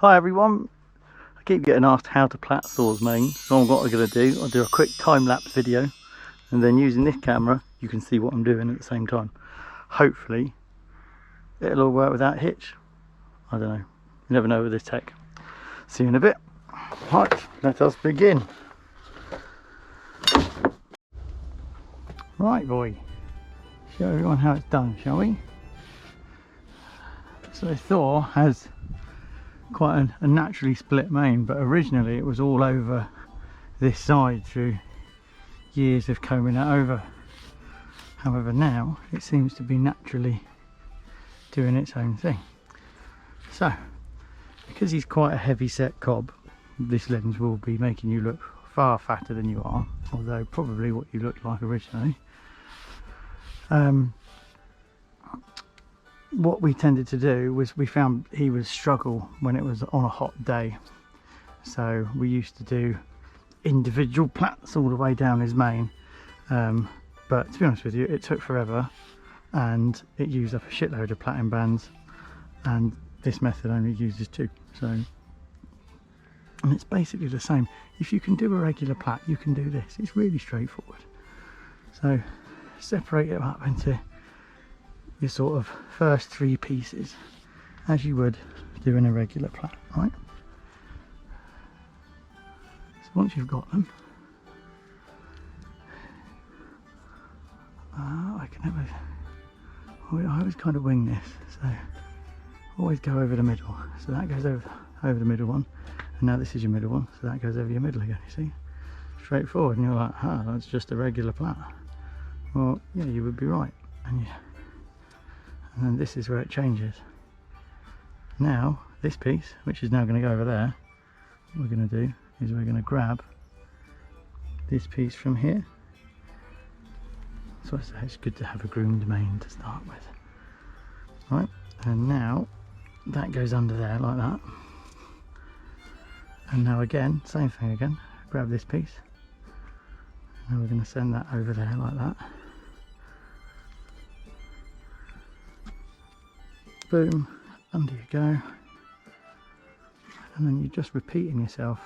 Hi everyone, I keep getting asked how to plait Thor's mane, so what I'm going to do, I'll do a quick time-lapse video and then using this camera you can see what I'm doing at the same time. Hopefully it'll all work without hitch. I don't know, you never know with this tech. See you in a bit. Right, let us begin. Right boy, show everyone how it's done, shall we? So Thor has quite a naturally split mane, but originally it was all over this side through years of combing it over. However, now it seems to be naturally doing its own thing. So because he's quite a heavy set cob, this lens will be making you look far fatter than you are, although probably what you looked like originally. What we tended to do was we found he would struggle when it was on a hot day, so we used to do individual plaits all the way down his mane, but to be honest with you, it took forever and it used up a shitload of plaiting bands, and this method only uses 2. So, and it's basically the same. If you can do a regular plait, you can do this. It's really straightforward. So separate it up into your sort of first 3 pieces as you would do in a regular plait, right? So once you've got them, I can have a, I always kind of wing this, so always go over the middle. So that goes over the middle one, and now this is your middle one, so that goes over your middle again, you see? Straightforward, and you're like, ah, that's just a regular plait. Well, yeah, you would be right, and then this is where it changes. Now this piece, which is now going to go over there, what we're going to do is we're going to grab this piece from here. So I say it's good to have a groomed mane to start with, right? And now that goes under there like that, and now again same thing again, grab this piece, and we're going to send that over there like that. Boom, under you go, and then you're just repeating yourself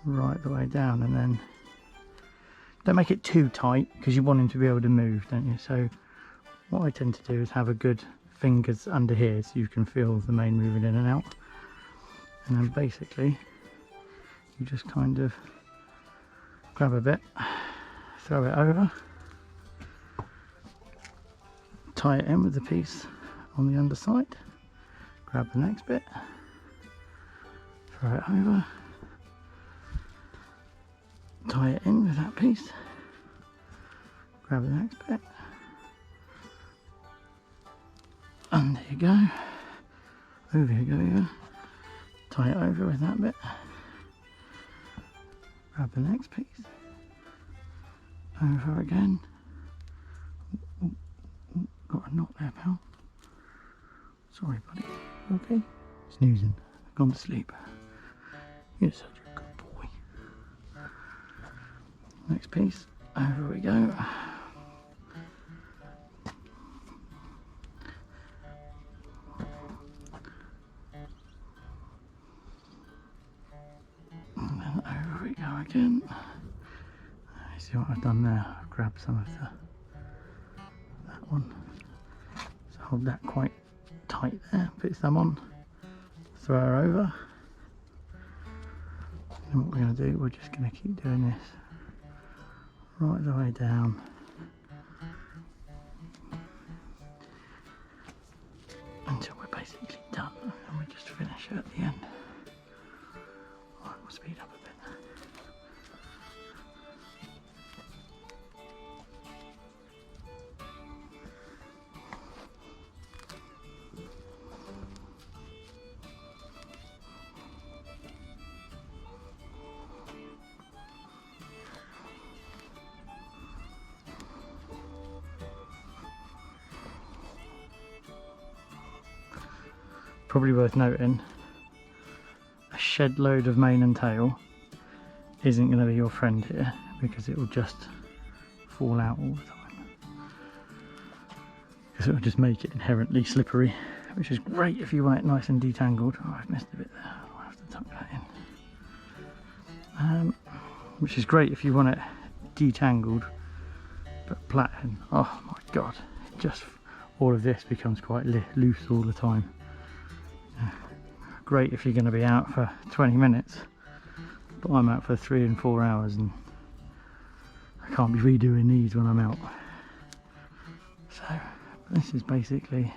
right the way down, and then don't make it too tight because you want him to be able to move, don't you? So what I tend to do is have a good fingers under here so you can feel the mane moving in and out, and then basically you just kind of grab a bit, throw it over, tie it in with the piece on the underside, grab the next bit, throw it over, tie it in with that piece, grab the next bit, and there you go, over you go, yeah. Tie it over with that bit, grab the next piece, over again. Got a knot there, pal. Sorry, buddy. Okay? Snoozing. Gone to sleep. You're such a good boy. Next piece. Over we go. And then over we go again. You see what I've done there? I've grabbed some of that one. So hold that quite tight there, put some on, throw her over, and what we're going to do, we're just going to keep doing this right the way down until we're basically done, and we just finish at the end. Right, we'll speed up a bit. Probably worth noting, a shed load of mane and tail isn't going to be your friend here, because it will just fall out all the time, because it will just make it inherently slippery which is great if you want it nice and detangled. Oh, I've missed a bit there, I'll have to tuck that in. Which is great if you want it detangled, but plaiting, oh my god, just all of this becomes quite loose all the time. Great if you're going to be out for 20 minutes, but I'm out for 3 and 4 hours and I can't be redoing these when I'm out. So this is basically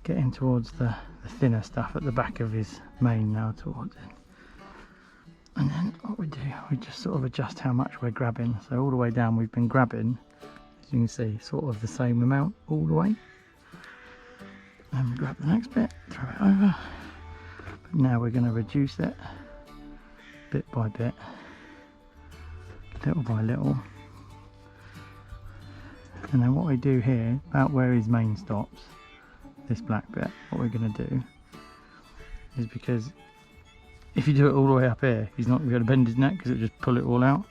getting towards the thinner stuff at the back of his mane now towards it. And then what we do, we just sort of adjust how much we're grabbing. So all the way down we've been grabbing, as you can see, sort of the same amount all the way. And we grab the next bit, throw it over. But now we're going to reduce it bit by bit, little by little. And then what we do here, about where his mane stops, this black bit, what we're going to do is, because if you do it all the way up here, he's not going to bend his neck because it'll just pull it all out.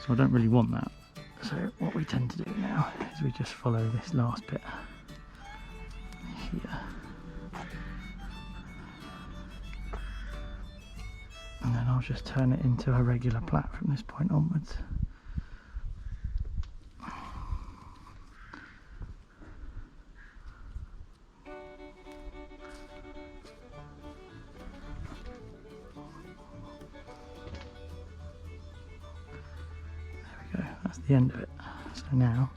So I don't really want that. So what we tend to do now is we just follow this last bit here. And then I'll just turn it into a regular plait from this point onwards. That's the end of it. So now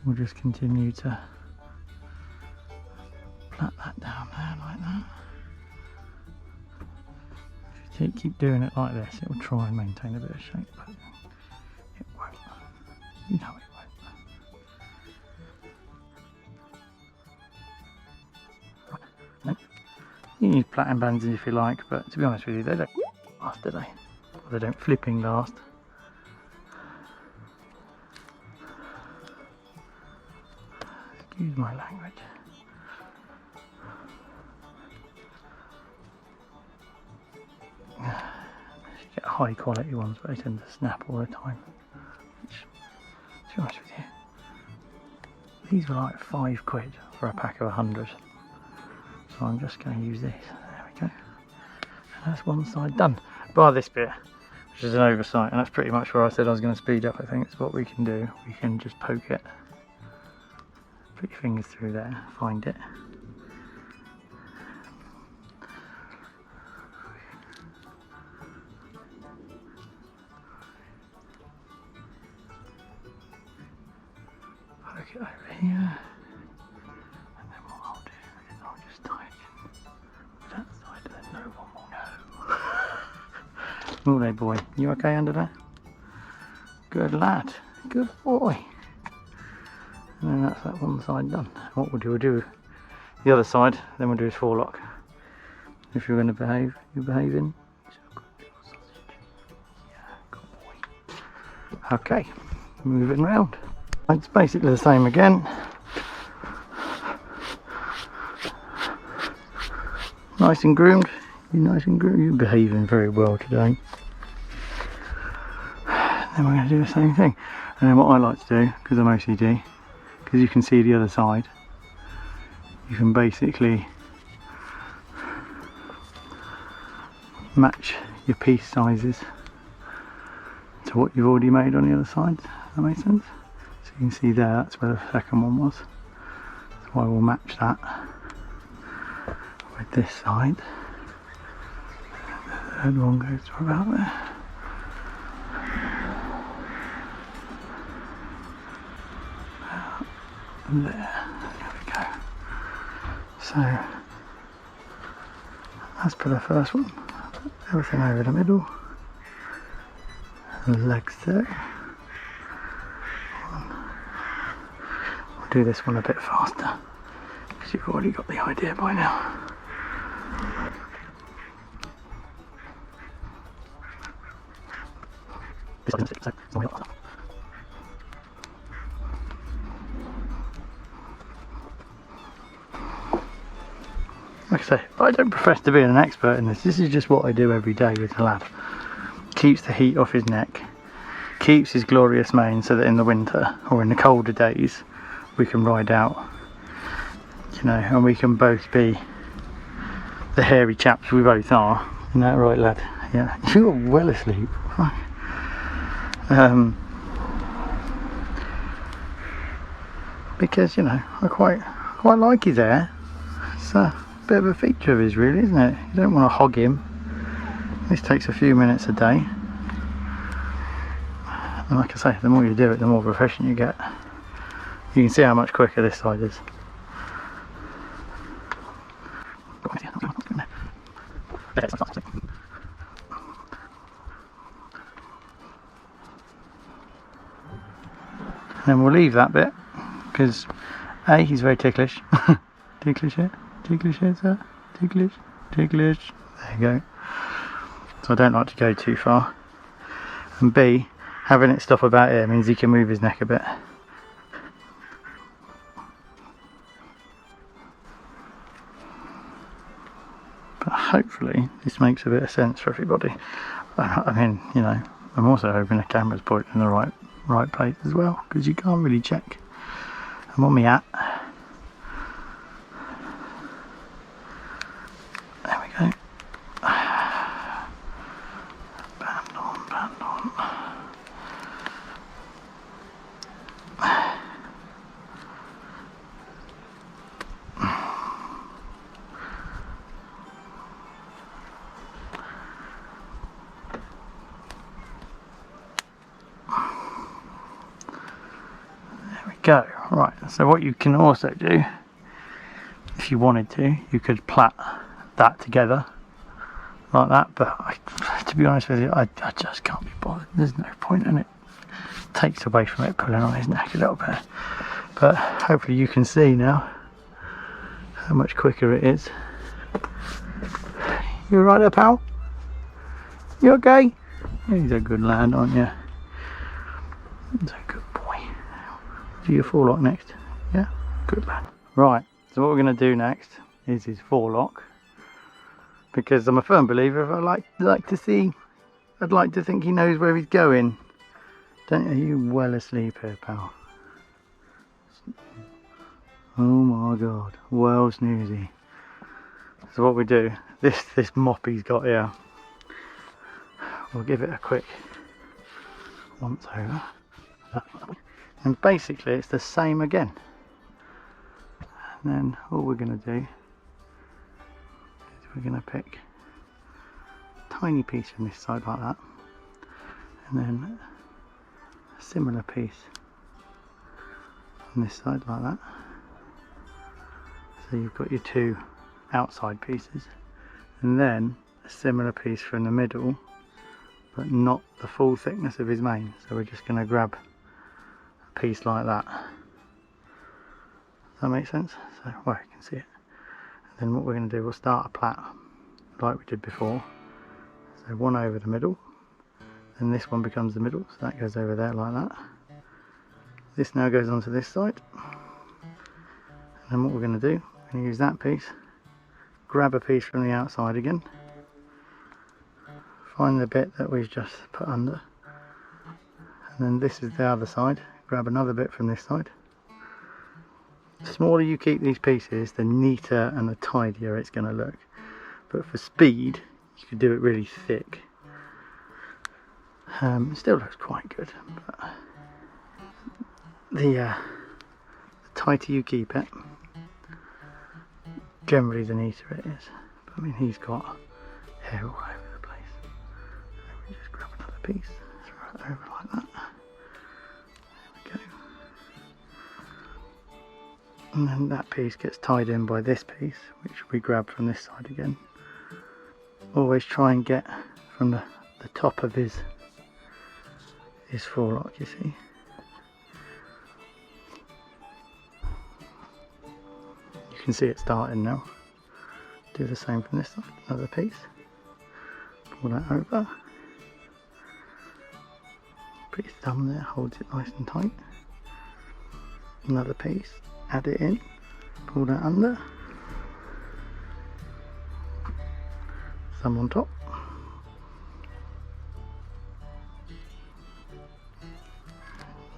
we'll just continue to plait that down there like that. If you keep doing it like this, it will try and maintain a bit of shape, but it won't. You know it won't. You can use plaiting bands if you like, but to be honest with you, they don't last, do they? Or they don't flipping last. Excuse my language. You get high quality ones, but they tend to snap all the time. Which, to be honest with you, these were like £5 for a pack of 100. So I'm just going to use this. There we go. And that's one side done. Bar this bit, which is an oversight, and that's pretty much where I said I was going to speed up. I think it's what we can do. We can just poke it. Put your fingers through there, find it. Poke it over here. And then what I'll do is I'll just tie it in that side, then no one will know. All day, boy. You okay under there? Good lad. Good boy. And then that's that one side done. What we'll do the other side, then we'll do his forelock. If you're going to behave, you're behaving. Yeah, good boy. Okay, moving round. It's basically the same again. Nice and groomed. You're nice and groomed. You're behaving very well today. Then we're going to do the same thing. And then what I like to do, because I'm OCD, because you can see the other side, you can basically match your piece sizes to what you've already made on the other side. Does that make sense? So you can see there, that's where the second one was. So I will match that with this side. The third one goes to about there. There we go. So that's for the first one. Everything over the middle. Legs there. We'll do this one a bit faster because you've already got the idea by now. Like I say, I don't profess to be an expert in this. This is just what I do every day with the lad. Keeps the heat off his neck, keeps his glorious mane, so that in the winter or in the colder days we can ride out, you know, and we can both be the hairy chaps we both are. Isn't that right, lad? Yeah, you're well asleep. Because, you know, I quite like his hair. It's a bit of a feature of his, really, isn't it? You don't want to hog him. This takes a few minutes a day, and like I say, the more you do it, the more profession you get. You can see how much quicker this side is. And we'll leave that bit because A, he's very ticklish. Ticklish here, sir. Ticklish. There you go. So I don't like to go too far. And B, having it stop about here means he can move his neck a bit. But hopefully this makes a bit of sense for everybody. I mean, you know, I'm also hoping the camera's pointing in the right place as well, because you can't really check. I'm on my hat. There we go. Band on. Go. Right, so what you can also do, if you wanted to, you could plait that together like that, but to be honest with you, I just can't be bothered. There's no point in it. It takes away from it pulling on his neck a little bit. But hopefully you can see now how much quicker it is. You alright there, pal? You okay? He's a good lad, aren't you? He's a good boy. Do your forelock next. Yeah, good lad. Right, so what we're going to do next is his forelock, because I'm a firm believer. I'd like to think he knows where he's going. Don't you? You well asleep here, pal? Oh my god, well snoozy. So what we do, this mop he's got here, we'll give it a quick once over. And basically it's the same again. And then all we're going to do is we're going to pick a tiny piece from this side like that, and then a similar piece on this side like that. So you've got your two outside pieces, and then a similar piece from the middle, but not the full thickness of his mane. So we're just going to grab piece like that. Does that make sense? So, well, you can see it. And then what we're going to do, we'll start a plait like we did before. So one over the middle, and this one becomes the middle, so that goes over there like that. This now goes onto this side. And then what we're going to do, we're going to use that piece, grab a piece from the outside again, find the bit that we've just put under, and then this is the other side. Grab another bit from this side. The smaller you keep these pieces, the neater and the tidier it's going to look. But for speed, you could do it really thick. It still looks quite good, but the tighter you keep it, generally the neater it is. But I mean, he's got hair all over the place. So we just grab another piece, throw it over like that. And then that piece gets tied in by this piece, which we grab from this side again. Always try and get from the top of his forelock, you see. You can see it starting now. Do the same from this side, another piece. Pull that over. Put your thumb there, holds it nice and tight. Another piece. Add it in, pull that under, thumb on top,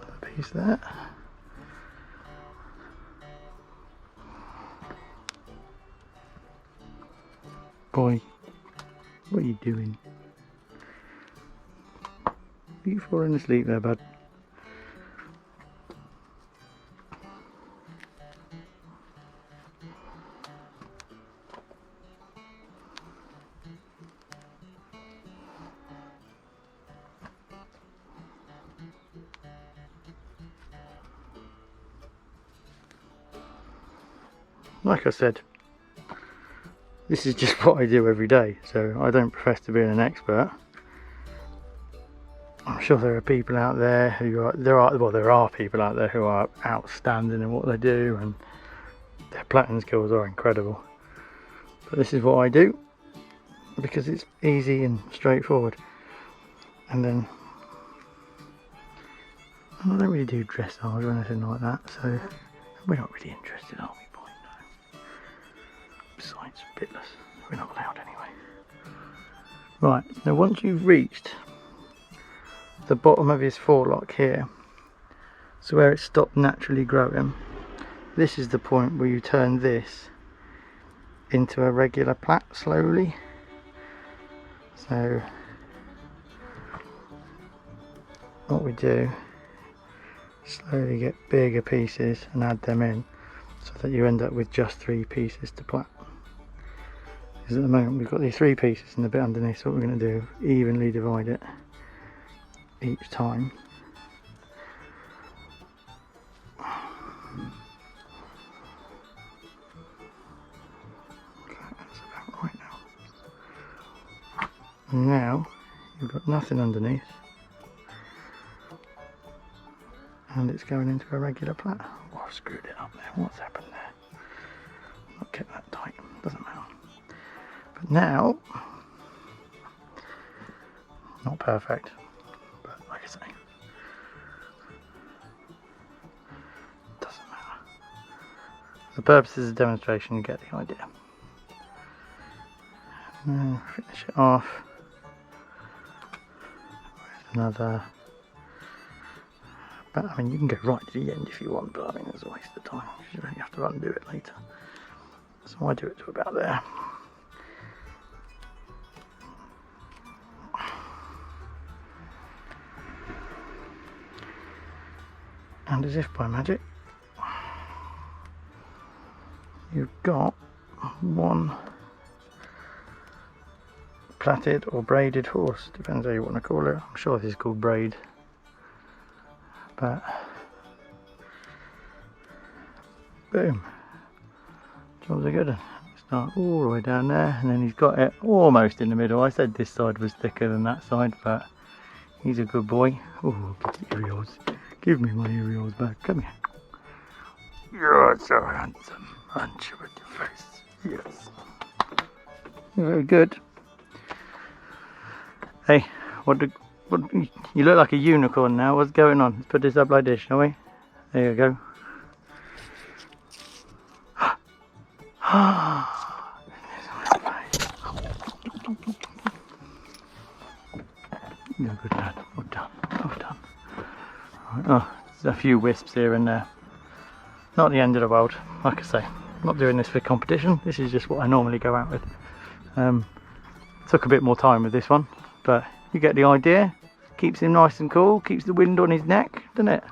another piece there, Boy, what are you doing? Are you falling asleep there, bud? Like I said, this is just what I do every day, so I don't profess to be an expert. I'm sure there are people out there who are, there are people out there who are outstanding in what they do, and their plaiting skills are incredible. But this is what I do because it's easy and straightforward. And then I don't really do dressage or anything like that, so we're not really interested, are we? Besides, bitless, we're not allowed anyway. Right, now once you've reached the bottom of his forelock here, so where it stopped naturally growing, this is the point where you turn this into a regular plait slowly. So what we do, slowly get bigger pieces and add them in, so that you end up with just 3 pieces to plait. Because at the moment we've got these 3 pieces and the bit underneath, so what we're going to do, evenly divide it each time. Okay, that's about right now. And now you've got nothing underneath, and it's going into a regular plait. Oh, I've screwed it up there. What's happened there? Not kept that tight. Doesn't matter. But now, not perfect, but like I say, doesn't matter. For the purposes of demonstration, you get the idea. Now finish it off with another. But I mean, you can go right to the end if you want, but I mean, it's a waste of time. You don't have to undo it later. So I do it to about there. And as if by magic, you've got one plaited or braided horse, depends how you want to call it. I'm sure this is called braid, but boom, jobs are good. Start all the way down there, and then he's got it almost in the middle. I said this side was thicker than that side, but he's a good boy. Oh, get the Oreos. Give me my Oreos back. Come here. You're so handsome, aren't you, with your face? Yes. You're very good. Hey, what you look like a unicorn now. What's going on? Let's put this up like this, shall we? There you go. You're a good lad. Well done. Well done. Right. Oh, there's a few wisps here and there. Not the end of the world. Like I say, I'm not doing this for competition. This is just what I normally go out with. Took a bit more time with this one, but you get the idea. Keeps him nice and cool. Keeps the wind on his neck, doesn't it?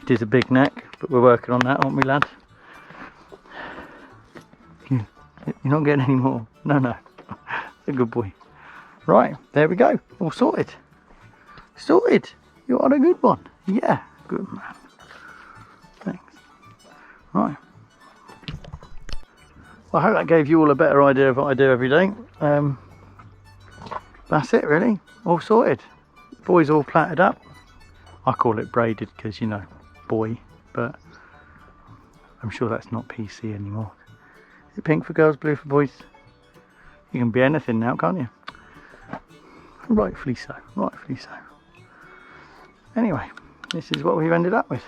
It is a big neck, but we're working on that, aren't we, lad? You're not getting any more. No, no. A good boy. Right, there we go. All sorted. Sorted. You are a good one. Yeah, good man. Thanks. Right. Well, I hope that gave you all a better idea of what I do every day. That's it, really. All sorted. Boy's all plaited up. I call it braided because, you know, boy, but I'm sure that's not PC anymore. Is it pink for girls, blue for boys? You can be anything now, can't you? Rightfully so, rightfully so. Anyway, this is what we've ended up with.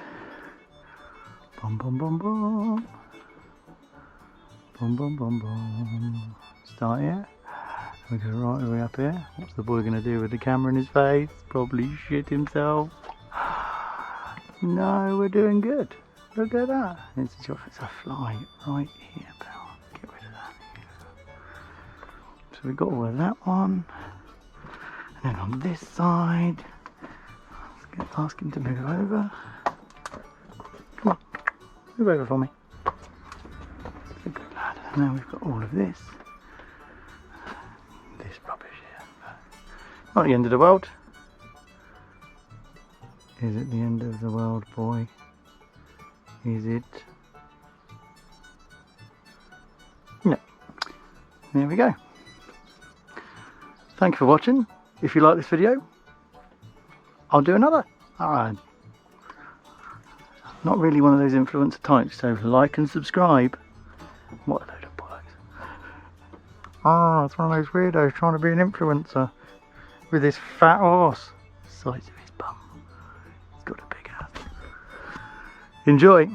Bum bum bum bum. Bum bum bum bum. Start here. We go right the way up here. What's the boy going to do with the camera in his face? Probably shit himself. No, we're doing good. Look at that. It's a fly right here, pal. Get rid of that. we've got all of that one. And then on this side, let's ask him to move over. Come on, move over for me. That's a good lad. And now we've got all of this. This rubbish here. Not the end of the world. Is it the end of the world, boy? Is it? No. There we go. Thank you for watching. If you like this video, I'll do another. Not really one of those influencer types, so like and subscribe. What a load of bollocks. It's one of those weirdos trying to be an influencer with this fat horse the size of his bum. He's got a big ass. Enjoy.